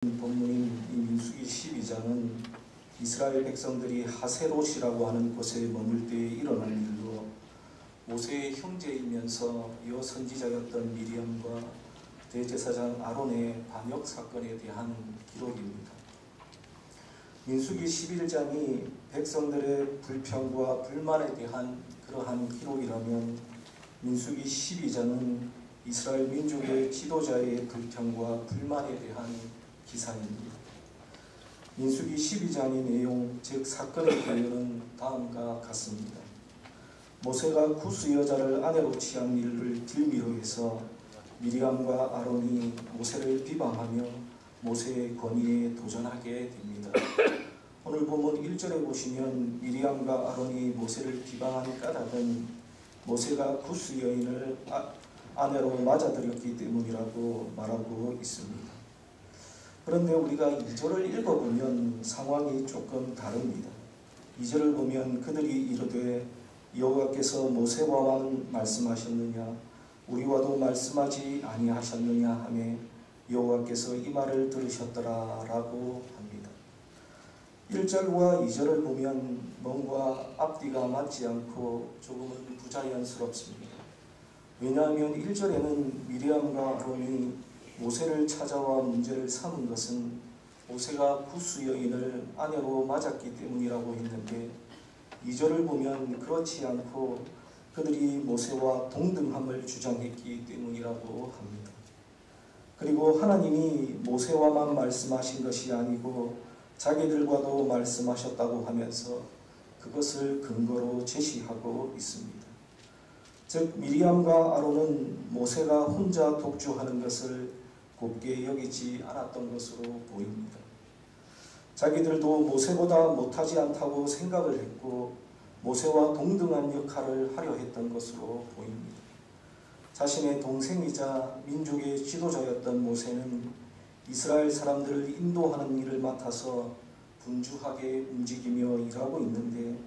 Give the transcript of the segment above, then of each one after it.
본문인 이 민수기 12장은 이스라엘 백성들이 하세롯이라고 하는 곳에 머물 때에 일어난 일로 모세의 형제이면서 여 선지자였던 미리암과 대제사장 아론의 반역 사건에 대한 기록입니다. 민수기 11장이 백성들의 불평과 불만에 대한 그러한 기록이라면 민수기 12장은 이스라엘 민족의 지도자의 불평과 불만에 대한 기사입니다. 민수기 12장의 내용, 즉 사건의 개요는 다음과 같습니다. 모세가 구스 여자를 아내로 취한 일을 빌미로 해서 미리암과 아론이 모세를 비방하며 모세의 권위에 도전하게 됩니다. 오늘 본문 1절에 보시면 미리암과 아론이 모세를 비방한 까닭은 모세가 구스 여인을 아내로 맞아들였기 때문이라고 말하고 있습니다. 그런데 우리가 2절을 읽어보면 상황이 조금 다릅니다. 2절을 보면 그들이 이르되 여호와께서 모세와만 말씀하셨느냐 우리와도 말씀하지 아니하셨느냐 하매 여호와께서 이 말을 들으셨더라 라고 합니다. 1절과 2절을 보면 뭔가 앞뒤가 맞지 않고 조금은 부자연스럽습니다. 왜냐하면 1절에는 미리암과 아론이 모세를 찾아와 문제를 삼은 것은 모세가 구스 여인을 아내로 맞았기 때문이라고 했는데 2절을 보면 그렇지 않고 그들이 모세와 동등함을 주장했기 때문이라고 합니다. 그리고 하나님이 모세와만 말씀하신 것이 아니고 자기들과도 말씀하셨다고 하면서 그것을 근거로 제시하고 있습니다. 즉 미리암과 아론은 모세가 혼자 독주하는 것을 곱게 여기지 않았던 것으로 보입니다. 자기들도 모세보다 못하지 않다고 생각을 했고 모세와 동등한 역할을 하려 했던 것으로 보입니다. 자신의 동생이자 민족의 지도자였던 모세는 이스라엘 사람들을 인도하는 일을 맡아서 분주하게 움직이며 일하고 있는데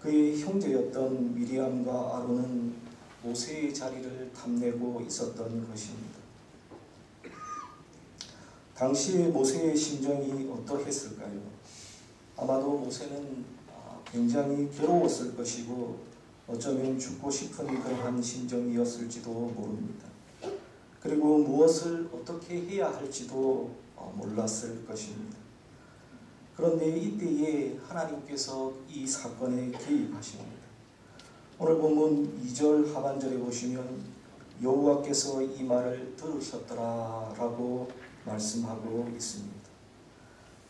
그의 형제였던 미리암과 아론은 모세의 자리를 탐내고 있었던 것입니다. 당시의 모세의 심정이 어떠했을까요? 아마도 모세는 굉장히 괴로웠을 것이고 어쩌면 죽고 싶은 그러한 심정이었을지도 모릅니다. 그리고 무엇을 어떻게 해야 할지도 몰랐을 것입니다. 그런데 이때에 하나님께서 이 사건에 개입하십니다. 오늘 본문 2절 하반절에 보시면 여호와께서 이 말을 들으셨더라 라고 말씀하고 있습니다.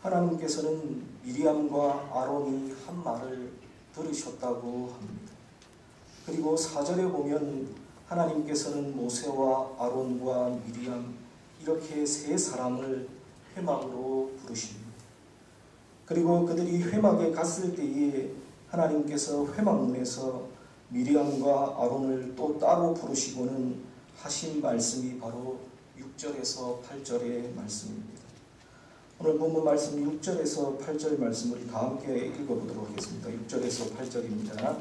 하나님께서는 미리암과 아론이 한 말을 들으셨다고 합니다. 그리고 4절에 보면 하나님께서는 모세와 아론과 미리암 이렇게 세 사람을 회막으로 부르십니다. 그리고 그들이 회막에 갔을 때에 하나님께서 회막문에서 미리암과 아론을 또 따로 부르시고는 하신 말씀이 바로 6절에서 8절의 말씀입니다. 오늘 본문 말씀 6절에서 8절 말씀을 다 함께 읽어보도록 하겠습니다. 6절에서 8절입니다.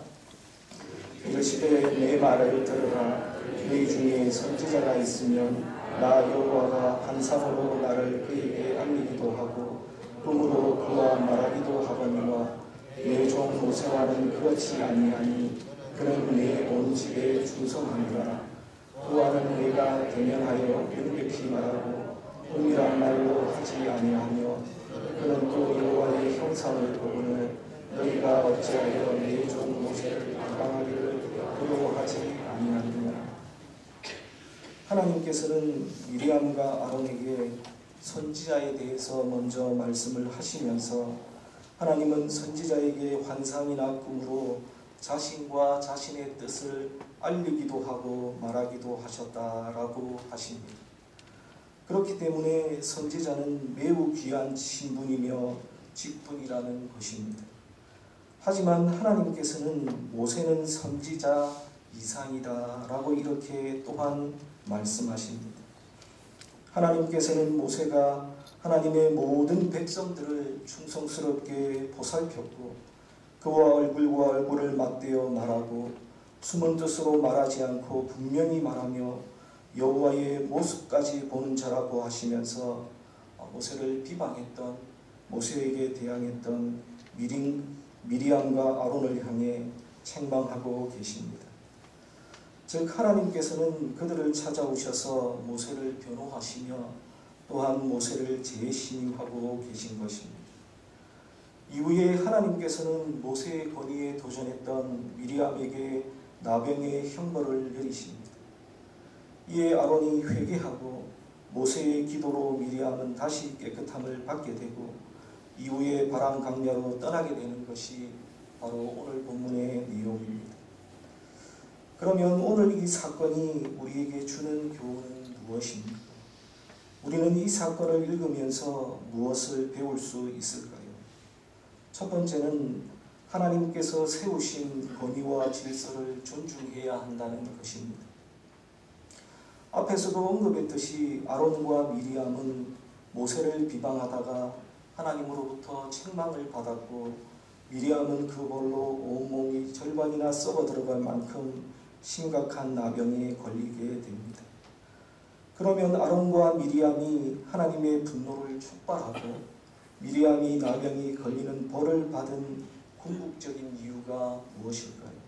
이르시되 내 말을 들으라. 너희 중에 선지자가 있으면 나 여호와가 환상으로 나를 그에게 알리기도 하고 꿈으로 그와 말하기도 하거니와 내 종 모세와는 그렇지 아니하니 그는 내 온 집에 충성하니라. 그와는 내가 대면하여 명백히 말하고 은밀한 말로 하지 아니하며 그는 또 여호와의 형상을 보고는 너희가 어찌하여 내 종 모세를 비방하기를 부러워하지 아니하느냐. 하나님께서는 미리암과 아론에게 선지자에 대해서 먼저 말씀을 하시면서 하나님은 선지자에게 환상이나 꿈으로 자신과 자신의 뜻을 알리기도 하고 말하기도 하셨다라고 하십니다. 그렇기 때문에 선지자는 매우 귀한 신분이며 직분이라는 것입니다. 하지만 하나님께서는 모세는 선지자 이상이다 라고 이렇게 또한 말씀하십니다. 하나님께서는 모세가 하나님의 모든 백성들을 충성스럽게 보살폈고 그와 얼굴과 얼굴을 맞대어 말하고 숨은 뜻으로 말하지 않고 분명히 말하며 여호와의 모습까지 보는 자라고 하시면서 모세를 비방했던, 모세에게 대항했던 미리암과 아론을 향해 책망하고 계십니다. 즉 하나님께서는 그들을 찾아오셔서 모세를 변호하시며 또한 모세를 재신임하고 계신 것입니다. 이후에 하나님께서는 모세의 권위에 도전했던 미리암에게 나병의 형벌을 내리십니다. 이에 아론이 회개하고 모세의 기도로 미리암은 다시 깨끗함을 받게 되고 이후에 바람 강야로 떠나게 되는 것이 바로 오늘 본문의 내용입니다. 그러면 오늘 이 사건이 우리에게 주는 교훈은 무엇입니까? 우리는 이 사건을 읽으면서 무엇을 배울 수 있을까요? 첫 번째는 하나님께서 세우신 권위와 질서를 존중해야 한다는 것입니다. 앞에서도 언급했듯이 아론과 미리암은 모세를 비방하다가 하나님으로부터 책망을 받았고 미리암은 그걸로 온몸이 절반이나 썩어 들어갈 만큼 심각한 나병에 걸리게 됩니다. 그러면 아론과 미리암이 하나님의 분노를 촉발하고 미리암이 나병이 걸리는 벌을 받은 궁극적인 이유가 무엇일까요?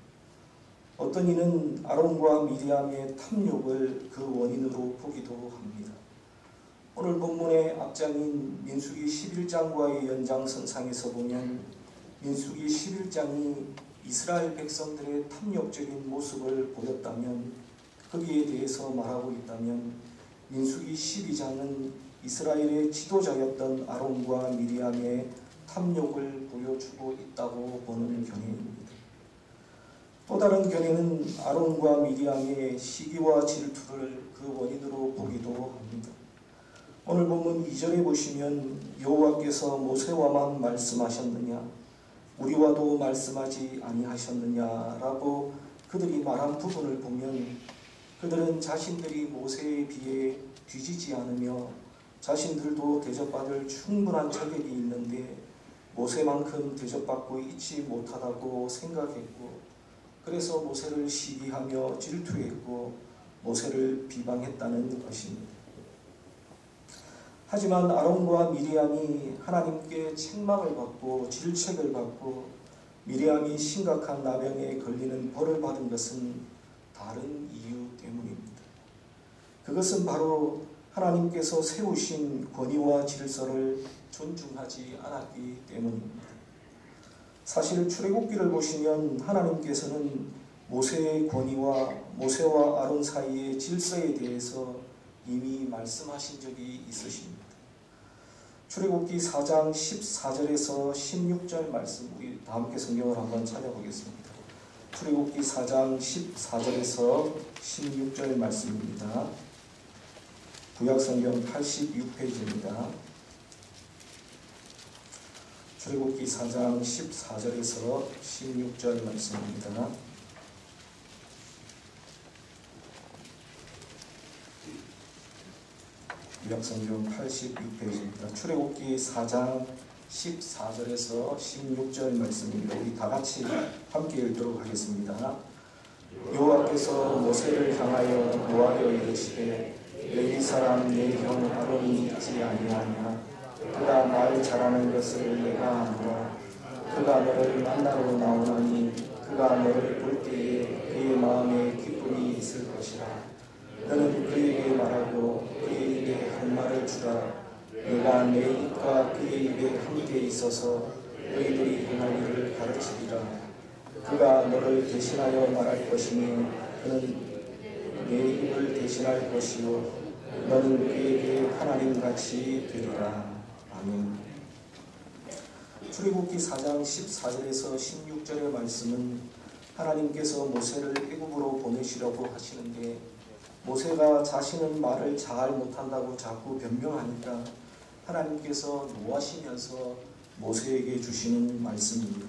어떤 이는 아론과 미리암의 탐욕을 그 원인으로 보기도 합니다. 오늘 본문의 앞장인 민수기 11장과의 연장선상에서 보면 민수기 11장이 이스라엘 백성들의 탐욕적인 모습을 보였다면, 거기에 대해서 말하고 있다면 민수기 12장은 이스라엘의 지도자였던 아론과 미리암의 탐욕을 보여주고 있다고 보는 견해입니다. 또 다른 견해는 아론과 미리암의 시기와 질투를 그 원인으로 보기도 합니다. 오늘 본문 2절에 보시면 여호와께서 모세와만 말씀하셨느냐 우리와도 말씀하지 아니하셨느냐라고 그들이 말한 부분을 보면 그들은 자신들이 모세에 비해 뒤지지 않으며 자신들도 대접받을 충분한 자격이 있는데 모세만큼 대접받고 있지 못하다고 생각했고, 그래서 모세를 시기하며 질투했고 모세를 비방했다는 것입니다. 하지만 아론과 미리암이 하나님께 책망을 받고 질책을 받고 미리암이 심각한 나병에 걸리는 벌을 받은 것은 다른 이유 때문입니다. 그것은 바로 하나님께서 세우신 권위와 질서를 존중하지 않았기 때문입니다. 사실 출애굽기를 보시면 하나님께서는 모세의 권위와 모세와 아론 사이의 질서에 대해서 이미 말씀하신 적이 있으십니다. 출애굽기 4장 14절에서 16절 말씀, 우리 다 함께 성경을 한번 찾아보겠습니다. 출애굽기 4장 14절에서 16절 말씀입니다. 구약성경 86페이지입니다. 출애굽기 4장 14절에서 16절 말씀입니다. 구약성경 86페이지입니다. 출애굽기 4장 14절에서 16절 말씀입니다. 우리 다 같이 함께 읽도록 하겠습니다. 여호와께서 모세를 향하여 노하여 이르시되 레위 사람 내 형 아론이 있지 아니하냐? 그가 말 잘하는 것을 내가 아노라. 그가 너를 만나러 나오나니 그가 너를 볼 때에 그의 마음에 기쁨이 있을 것이라. 너는 그에게 말하고 그의 입에 한 말을 주라. 내가 내 입과 그의 입에 함께 있어서 너희들이 행할 일을 가르치리라. 그가 너를 대신하여 말할 것이니 그는 내 입을 대신할 것이요 너는 그에게 하나님같이 되리라. 아멘. 출애굽기 4장 14절에서 16절의 말씀은 하나님께서 모세를 애굽으로 보내시려고 하시는데 모세가 자신은 말을 잘 못한다고 자꾸 변명하니까 하나님께서 노하시면서 모세에게 주시는 말씀입니다.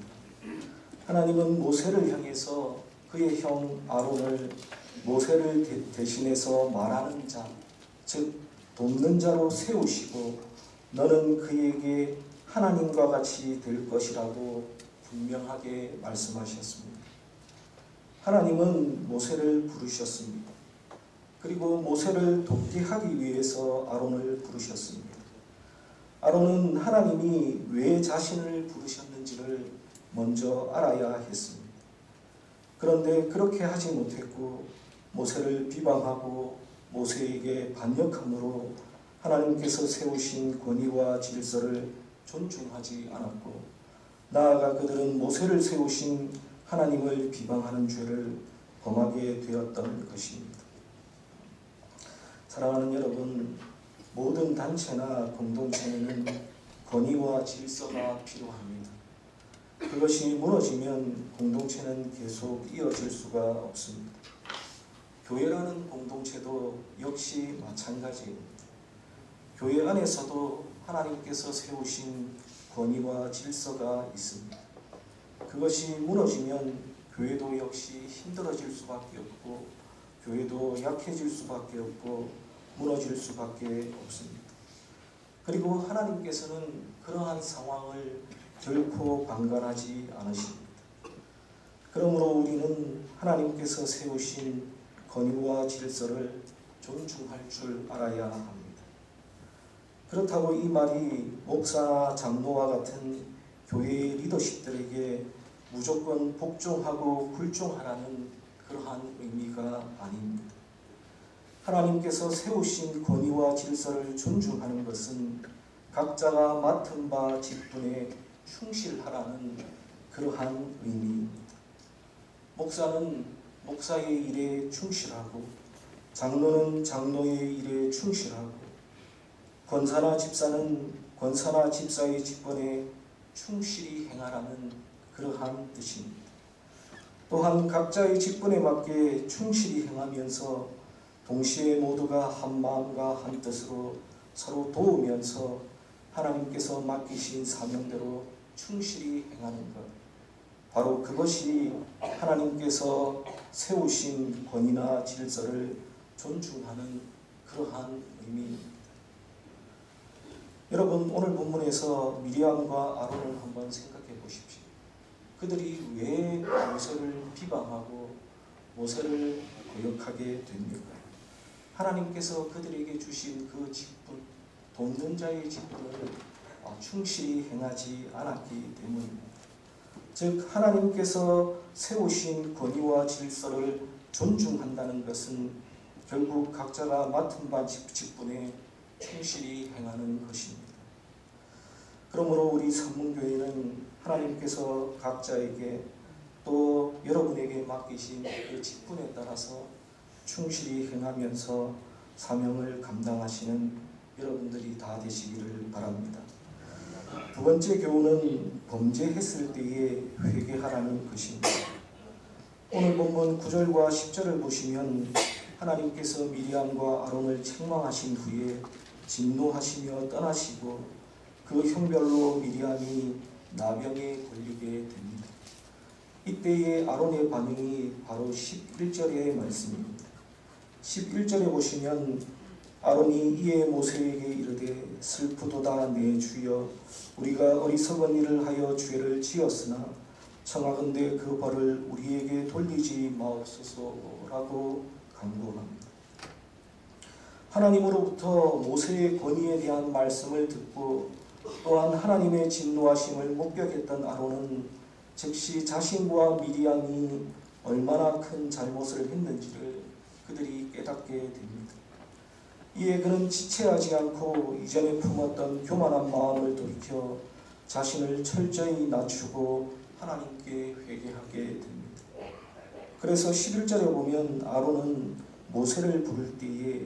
하나님은 모세를 향해서 그의 형 아론을 모세를 대신해서 말하는 자, 즉 돕는 자로 세우시고 너는 그에게 하나님과 같이 될 것이라고 분명하게 말씀하셨습니다. 하나님은 모세를 부르셨습니다. 그리고 모세를 돕게 하기 위해서 아론을 부르셨습니다. 아론은 하나님이 왜 자신을 부르셨는지를 먼저 알아야 했습니다. 그런데 그렇게 하지 못했고 모세를 비방하고 모세에게 반역함으로 하나님께서 세우신 권위와 질서를 존중하지 않았고, 나아가 그들은 모세를 세우신 하나님을 비방하는 죄를 범하게 되었던 것입니다. 사랑하는 여러분, 모든 단체나 공동체에는 권위와 질서가 필요합니다. 그것이 무너지면 공동체는 계속 이어질 수가 없습니다. 교회라는 공동체도 역시 마찬가지입니다. 교회 안에서도 하나님께서 세우신 권위와 질서가 있습니다. 그것이 무너지면 교회도 역시 힘들어질 수밖에 없고, 교회도 약해질 수밖에 없고, 무너질 수밖에 없습니다. 그리고 하나님께서는 그러한 상황을 결코 방관하지 않으십니다. 그러므로 우리는 하나님께서 세우신 권위와 질서를 존중할 줄 알아야 합니다. 그렇다고 이 말이 목사나 장로와 같은 교회의 리더십들에게 무조건 복종하고 굴종하라는 그러한 의미가 아닙니다. 하나님께서 세우신 권위와 질서를 존중하는 것은 각자가 맡은 바 직분에 충실하라는 그러한 의미입니다. 목사는 목사의 일에 충실하고, 장로는 장로의 일에 충실하고, 권사나 집사는 권사나 집사의 직분에 충실히 행하라는 그러한 뜻입니다. 또한 각자의 직분에 맞게 충실히 행하면서 동시에 모두가 한 마음과 한 뜻으로 서로 도우면서 하나님께서 맡기신 사명대로 충실히 행하는 것, 바로 그것이 하나님께서 세우신 권위나 질서를 존중하는 그러한 의미입니다. 여러분, 오늘 본문에서 미리암과 아론을 한번 생각해 보십시오. 그들이 왜 모세를 비방하고 모세를 거역하게 됩니까? 하나님께서 그들에게 주신 그 직분, 돕는 자의 직분을 충실히 행하지 않았기 때문입니다. 즉, 하나님께서 세우신 권위와 질서를 존중한다는 것은 결국 각자가 맡은 바 직분에 충실히 행하는 것입니다. 그러므로 우리 산문교회는 하나님께서 각자에게 또 여러분에게 맡기신 그 직분에 따라서 충실히 행하면서 사명을 감당하시는 여러분들이 다 되시기를 바랍니다. 두 번째 교훈은 범죄했을 때에 회개하라는 것입니다. 오늘 본문 9절과 10절을 보시면 하나님께서 미리암과 아론을 책망하신 후에 진노하시며 떠나시고 그 형별로 미리암이 나병에 걸리게 됩니다. 이때의 아론의 반응이 바로 11절의 말씀입니다. 11절에 보시면 아론이 이에 모세에게 이르되 슬프도다 내 주여, 우리가 어리석은 일을 하여 죄를 지었으나 청하건대 그 벌을 우리에게 돌리지 마옵소서라고 간구합니다. 하나님으로부터 모세의 권위에 대한 말씀을 듣고 또한 하나님의 진노하심을 목격했던 아론은 즉시 자신과 미리암이 얼마나 큰 잘못을 했는지를 그들이 깨닫게 됩니다. 이에 그는 지체하지 않고 이전에 품었던 교만한 마음을 돌이켜 자신을 철저히 낮추고 하나님께 회개하게 됩니다. 그래서 11절에 보면 아론은 모세를 부를 때에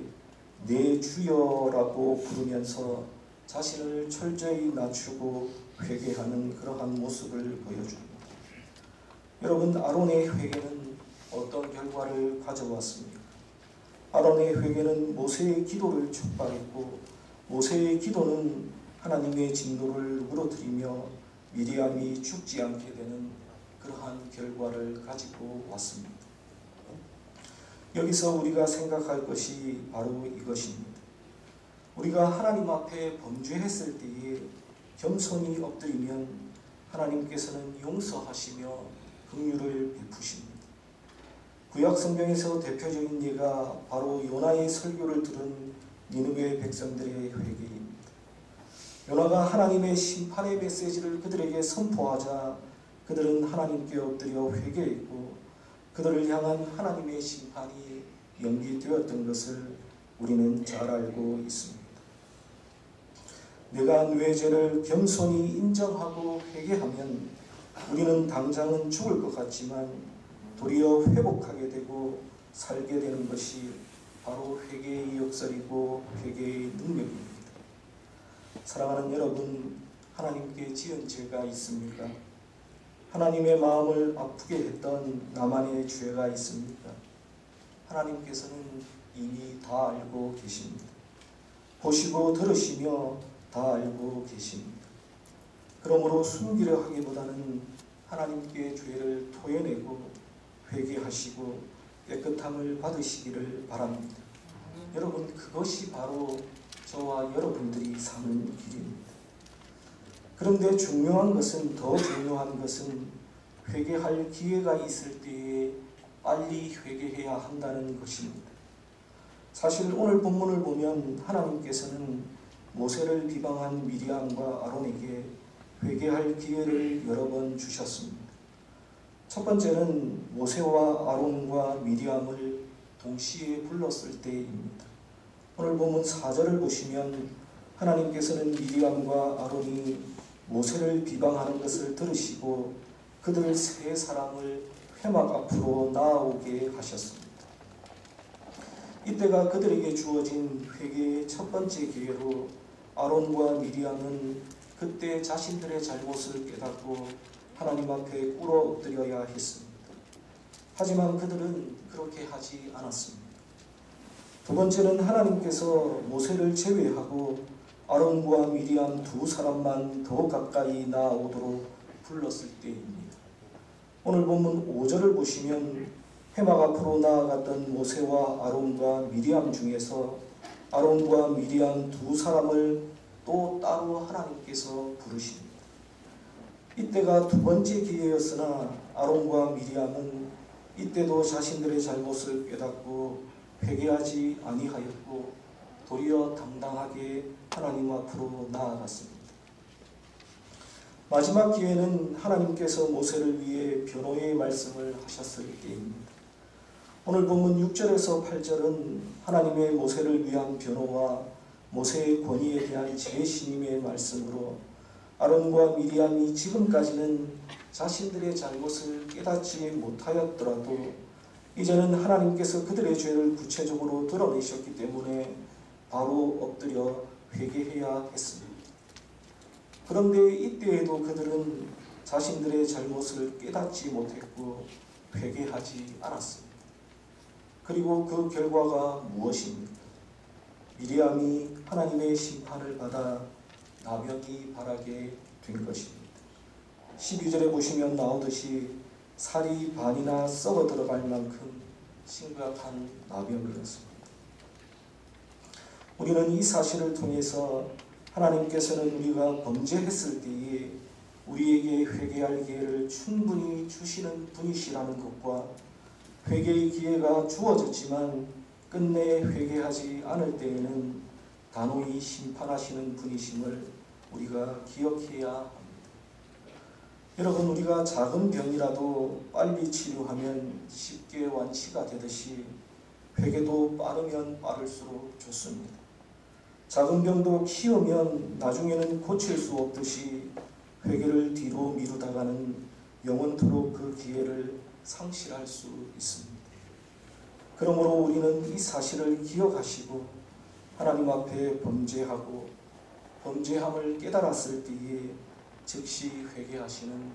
내 주여라고 부르면서 자신을 철저히 낮추고 회개하는 그러한 모습을 보여줍니다. 여러분, 아론의 회개는 어떤 결과를 가져왔습니까? 아론의 회개는 모세의 기도를 촉발했고, 모세의 기도는 하나님의 진노를 무너뜨리며 미리암이 죽지 않게 되는 그러한 결과를 가지고 왔습니다. 여기서 우리가 생각할 것이 바로 이것입니다. 우리가 하나님 앞에 범죄했을 때에 겸손히 엎드리면 하나님께서는 용서하시며 긍휼을 베푸십니다. 구약 성경에서 대표적인 예가 바로 요나의 설교를 들은 니느웨 백성들의 회개입니다. 요나가 하나님의 심판의 메시지를 그들에게 선포하자 그들은 하나님께 엎드려 회개했고 그들을 향한 하나님의 심판이 연기되었던 것을 우리는 잘 알고 있습니다. 내가 뇌 죄를 겸손히 인정하고 회개하면 우리는 당장은 죽을 것 같지만 도리어 회복하게 되고 살게 되는 것이 바로 회개의 역설이고 회개의 능력입니다. 사랑하는 여러분, 하나님께 지은 죄가 있습니까? 하나님의 마음을 아프게 했던 나만의 죄가 있습니까? 하나님께서는 이미 다 알고 계십니다. 보시고 들으시며 다 알고 계십니다. 그러므로 숨기려 하기보다는 하나님께 죄를 토해내고 회개하시고 깨끗함을 받으시기를 바랍니다. 여러분, 그것이 바로 저와 여러분들이 사는 길입니다. 그런데 중요한 것은, 더 중요한 것은 회개할 기회가 있을 때에 빨리 회개해야 한다는 것입니다. 사실 오늘 본문을 보면 하나님께서는 모세를 비방한 미리암과 아론에게 회개할 기회를 여러 번 주셨습니다. 첫 번째는 모세와 아론과 미리암을 동시에 불렀을 때입니다. 오늘 본문 4절을 보시면 하나님께서는 미리암과 아론이 모세를 비방하는 것을 들으시고 그들 세 사람을 회막 앞으로 나아오게 하셨습니다. 이때가 그들에게 주어진 회개의 첫 번째 기회로 아론과 미리암은 그때 자신들의 잘못을 깨닫고 하나님 앞에 꿇어 엎드려야 했습니다. 하지만 그들은 그렇게 하지 않았습니다. 두 번째는 하나님께서 모세를 제외하고 아론과 미리암 두 사람만 더 가까이 나아오도록 불렀을 때입니다. 오늘 본문 5절을 보시면 회막 앞으로 나아갔던 모세와 아론과 미리암 중에서 아론과 미리암 두 사람을 또 따로 하나님께서 부르십니다. 이때가 두 번째 기회였으나 아론과 미리암은 이때도 자신들의 잘못을 깨닫고 회개하지 아니하였고 도리어 당당하게 하나님 앞으로 나아갔습니다. 마지막 기회는 하나님께서 모세를 위해 변호의 말씀을 하셨을 때입니다. 오늘 본문 6절에서 8절은 하나님의 모세를 위한 변호와 모세의 권위에 대한 재신임의 말씀으로 아론과 미리암이 지금까지는 자신들의 잘못을 깨닫지 못하였더라도 이제는 하나님께서 그들의 죄를 구체적으로 드러내셨기 때문에 바로 엎드려 회개해야 했습니다. 그런데 이때에도 그들은 자신들의 잘못을 깨닫지 못했고 회개하지 않았습니다. 그리고 그 결과가 무엇입니까? 미리암이 하나님의 심판을 받아 나병이 발하게 된 것입니다. 12절에 보시면 나오듯이 살이 반이나 썩어 들어갈 만큼 심각한 나병이었습니다. 우리는 이 사실을 통해서 하나님께서는 우리가 범죄했을 때에 우리에게 회개할 기회를 충분히 주시는 분이시라는 것과 회개의 기회가 주어졌지만 끝내 회개하지 않을 때에는 단호히 심판하시는 분이심을 우리가 기억해야 합니다. 여러분, 우리가 작은 병이라도 빨리 치료하면 쉽게 완치가 되듯이 회개도 빠르면 빠를수록 좋습니다. 작은 병도 키우면 나중에는 고칠 수 없듯이 회개를 뒤로 미루다가는 영원토록 그 기회를 상실할 수 있습니다. 그러므로 우리는 이 사실을 기억하시고 하나님 앞에 범죄하고 범죄함을 깨달았을 때에 즉시 회개하시는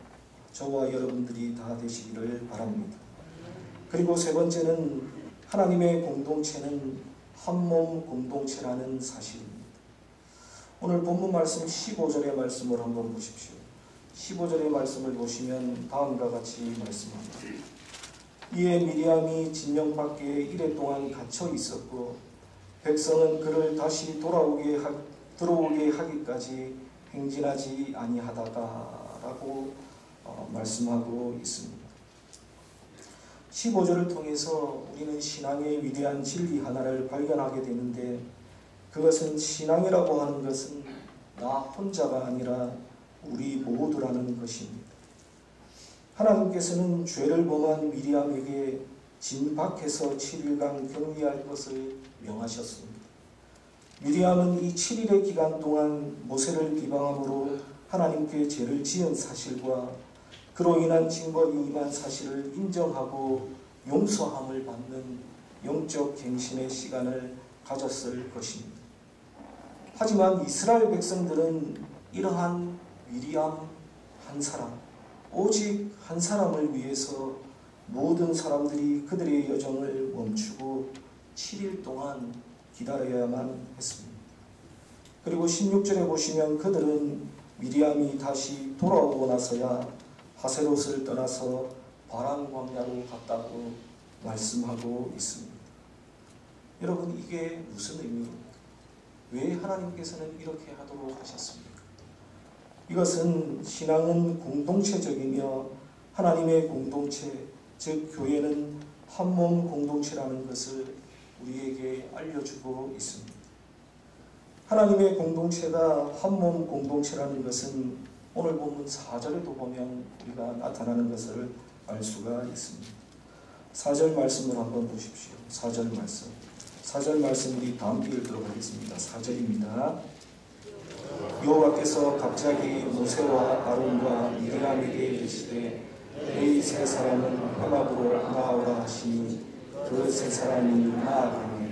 저와 여러분들이 다 되시기를 바랍니다. 그리고 세 번째는 하나님의 공동체는 한몸 공동체라는 사실입니다. 오늘 본문 말씀 15절의 말씀을 한번 보십시오. 15절의 말씀을 보시면 다음과 같이 말씀합니다. 이에 미리암이 진영 밖에 이레 동안 갇혀 있었고 백성은 그를 다시 들어오게 하기까지 행진하지 아니하다가라고 말씀하고 있습니다. 15절을 통해서 우리는 신앙의 위대한 진리 하나를 발견하게 되는데 그것은 신앙이라고 하는 것은 나 혼자가 아니라 우리 모두라는 것입니다. 하나님께서는 죄를 범한 미리암에게 진 밖에서 7일간 격리할 것을 명하셨습니다. 미리암은 이 7일의 기간 동안 모세를 비방함으로 하나님께 죄를 지은 사실과 그로 인한 징벌이 임한 사실을 인정하고 용서함을 받는 영적 갱신의 시간을 가졌을 것입니다. 하지만 이스라엘 백성들은 이러한 미리암 한 사람, 오직 한 사람을 위해서 모든 사람들이 그들의 여정을 멈추고 7일 동안 기다려야만 했습니다. 그리고 16절에 보시면 그들은 미리암이 다시 돌아오고 나서야 하세롯을 떠나서 바람 광야로 갔다고 말씀하고 있습니다. 여러분, 이게 무슨 의미입니까? 왜 하나님께서는 이렇게 하도록 하셨습니까? 이것은 신앙은 공동체적이며 하나님의 공동체, 즉 교회는 한 몸 공동체라는 것을 우리에게 알려주고 있습니다. 하나님의 공동체가 한 몸 공동체라는 것은 오늘 본문 4절에도 보면 우리가 나타나는 것을 알 수가 있습니다. 4절 말씀을 한번 보십시오. 4절 말씀. 4절 말씀 우리 다 함께 읽도록 하겠습니다. 4절입니다. 여호와께서 갑자기 모세와 아론과 미리암에게 이르시되 너희 세 사람은 회막으로 나아오라 하시니 그 세 사람이 나아가니.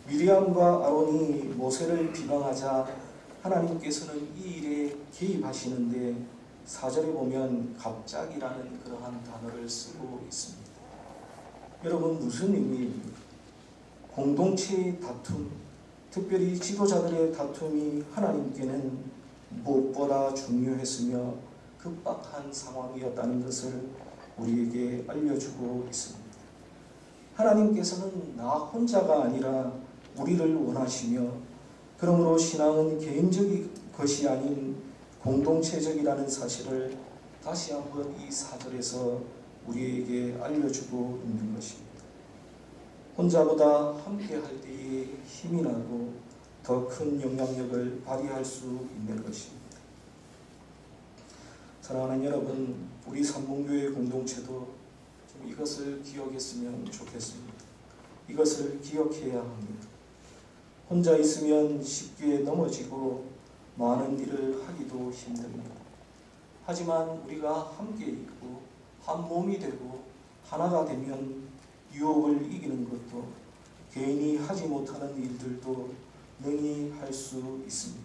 미리암과 아론이 모세를 비방하자 하나님께서는 이 일에 개입하시는데 4절에 보면 갑자기라는 그러한 단어를 쓰고 있습니다. 여러분, 무슨 의미입니까? 공동체의 다툼, 특별히 지도자들의 다툼이 하나님께는 무엇보다 중요했으며 급박한 상황이었다는 것을 우리에게 알려주고 있습니다. 하나님께서는 나 혼자가 아니라 우리를 원하시며 그러므로 신앙은 개인적인 것이 아닌 공동체적이라는 사실을 다시 한번 이 4절에서 우리에게 알려주고 있는 것입니다. 혼자보다 함께 할 때에 힘이 나고 더 큰 영향력을 발휘할 수 있는 것입니다. 사랑하는 여러분, 우리 삼봉교회 공동체도 좀 이것을 기억했으면 좋겠습니다. 이것을 기억해야 합니다. 혼자 있으면 쉽게 넘어지고 많은 일을 하기도 힘듭니다. 하지만 우리가 함께 있고 한 몸이 되고 하나가 되면 유혹을 이기는 것도 개인이 하지 못하는 일들도 능히 할 수 있습니다.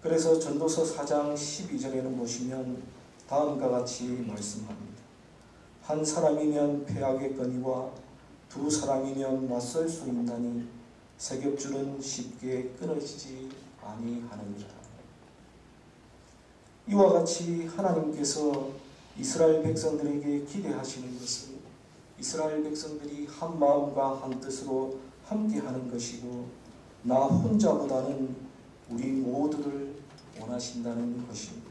그래서 전도서 4장 12절에는 보시면 다음과 같이 말씀합니다. 한 사람이면 패하겠거니와 두 사람이면 맞설 수 있나니 세 겹줄은 쉽게 끊어지지 아니하느니라. 이와 같이 하나님께서 이스라엘 백성들에게 기대하시는 것은 이스라엘 백성들이 한 마음과 한 뜻으로 함께하는 것이고 나 혼자보다는 우리 모두를 원하신다는 것입니다.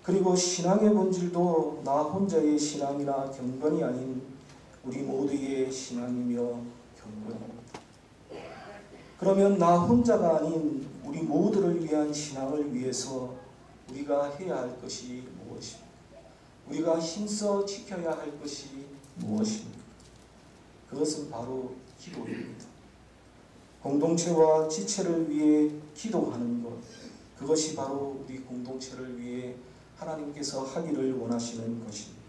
그리고 신앙의 본질도 나 혼자의 신앙이나 경건이 아닌 우리 모두의 신앙이며 경건입니다. 그러면 나 혼자가 아닌 우리 모두를 위한 신앙을 위해서 우리가 해야 할 것이 무엇입니까? 우리가 힘써 지켜야 할 것이 무엇입니까? 그것은 바로 기도입니다. 공동체와 지체를 위해 기도하는 것, 그것이 바로 우리 공동체를 위해 하나님께서 하기를 원하시는 것입니다.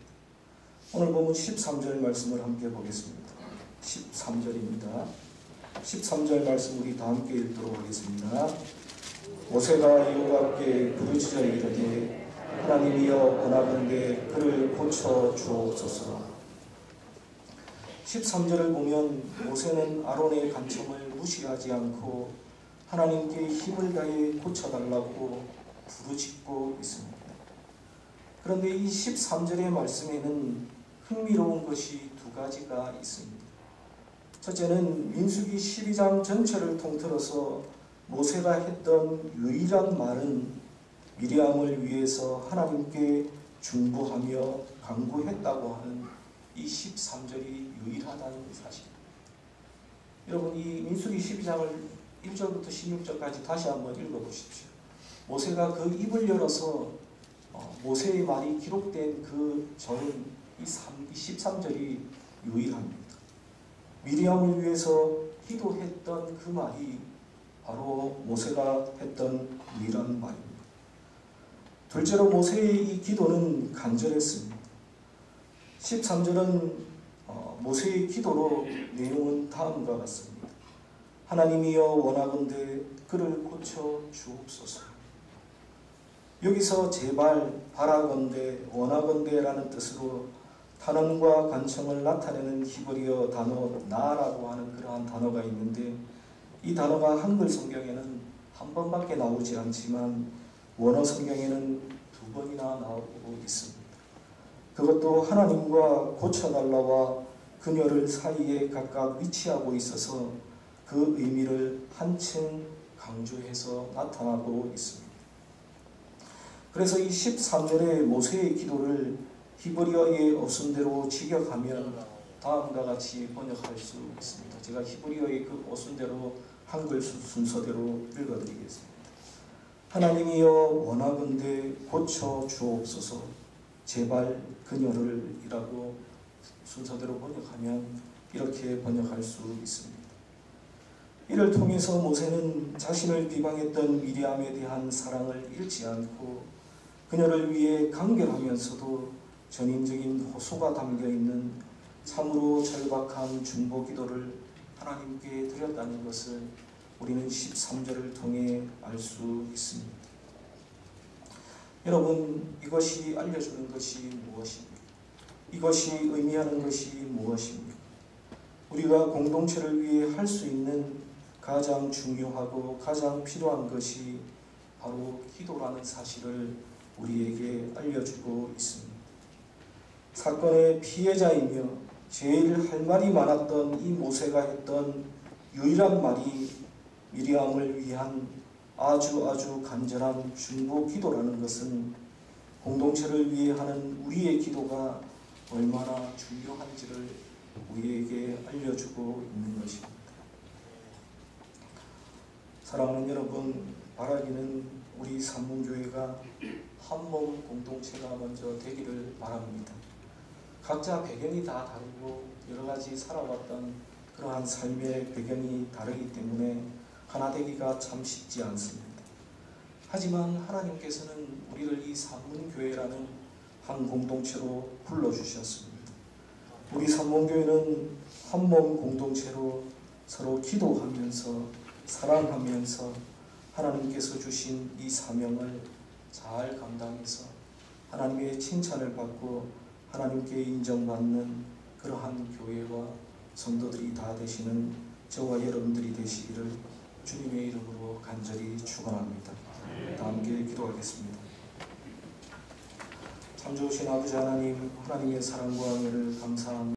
오늘 보면 13절 말씀을 함께 보겠습니다. 13절입니다. 13절 말씀 우리 다 함께 읽도록 하겠습니다. 모세가 여호와께 부르짖어 이르되 하나님이여 원하건대 그를 고쳐 주옵소서. 13절을 보면 모세는 아론의 간청을 무시하지 않고 하나님께 힘을 다해 고쳐달라고 부르짖고 있습니다. 그런데 이 13절의 말씀에는 흥미로운 것이 두 가지가 있습니다. 첫째는 민수기 12장 전체를 통틀어서 모세가 했던 유일한 말은 미리암을 위해서 하나님께 중보하며 간구했다고 하는 이 13절이 유일하다는 사실입니다. 여러분, 이 민수기 12장을 1절부터 16절까지 다시 한번 읽어보십시오. 모세가 그 입을 열어서 모세의 말이 기록된 그 절은 이 13절이 유일합니다. 미리암을 위해서 기도했던 그 말이 바로 모세가 했던 유일한 말입니다. 둘째로 모세의 이 기도는 간절했습니다. 13절은 모세의 기도로 내용은 다음과 같습니다. 하나님이여 원하건대 그를 고쳐 주옵소서. 여기서 제발 바라건대 원하건대라는 뜻으로 탄원과 간청을 나타내는 히브리어 단어 나라고 하는 그러한 단어가 있는데, 이 단어가 한글 성경에는 한 번밖에 나오지 않지만 원어 성경에는 2번이나 나오고 있습니다. 그것도 하나님과 고쳐달라와 그녀를 사이에 각각 위치하고 있어서 그 의미를 한층 강조해서 나타나고 있습니다. 그래서 이 13절의 모세의 기도를 히브리어의 어순대로 직역하면 다음과 같이 번역할 수 있습니다. 제가 히브리어의 그 어순대로 한글 순서대로 읽어드리겠습니다. 하나님이여 원하건대 고쳐 주옵소서 제발 그녀를 이라고 순서대로 번역하면 이렇게 번역할 수 있습니다. 이를 통해서 모세는 자신을 비방했던 미리암에 대한 사랑을 잃지 않고 그녀를 위해 간결하면서도 전인적인 호소가 담겨있는 참으로 절박한 중보 기도를 하나님께 드렸다는 것을 우리는 13절을 통해 알 수 있습니다. 여러분, 이것이 알려주는 것이 무엇입니까? 이것이 의미하는 것이 무엇입니까? 우리가 공동체를 위해 할 수 있는 가장 중요하고 가장 필요한 것이 바로 기도라는 사실을 우리에게 알려주고 있습니다. 사건의 피해자이며 제일 할 말이 많았던 이 모세가 했던 유일한 말이 미리암을 위한 아주 간절한 중보 기도라는 것은 공동체를 위해 하는 우리의 기도가 얼마나 중요한지를 우리에게 알려주고 있는 것입니다. 사랑하는 여러분, 바라기는 우리 산문교회가 한몸 공동체가 먼저 되기를 바랍니다. 각자 배경이 다 다르고 여러가지 살아왔던 그러한 삶의 배경이 다르기 때문에 하나 되기가 참 쉽지 않습니다. 하지만 하나님께서는 우리를 이 산문교회라는 한 공동체로 불러주셨습니다. 우리 산문교회는 한몸 공동체로 서로 기도하면서 사랑하면서 하나님께서 주신 이 사명을 잘 감당해서 하나님의 칭찬을 받고 하나님께 인정받는 그러한 교회와 성도들이 다 되시는 저와 여러분들이 되시기를 주님의 이름으로 간절히 축원합니다. 다 함께 기도하겠습니다. 참 좋으신 아버지 하나님, 하나님의 사랑과 은혜를 감사합니다.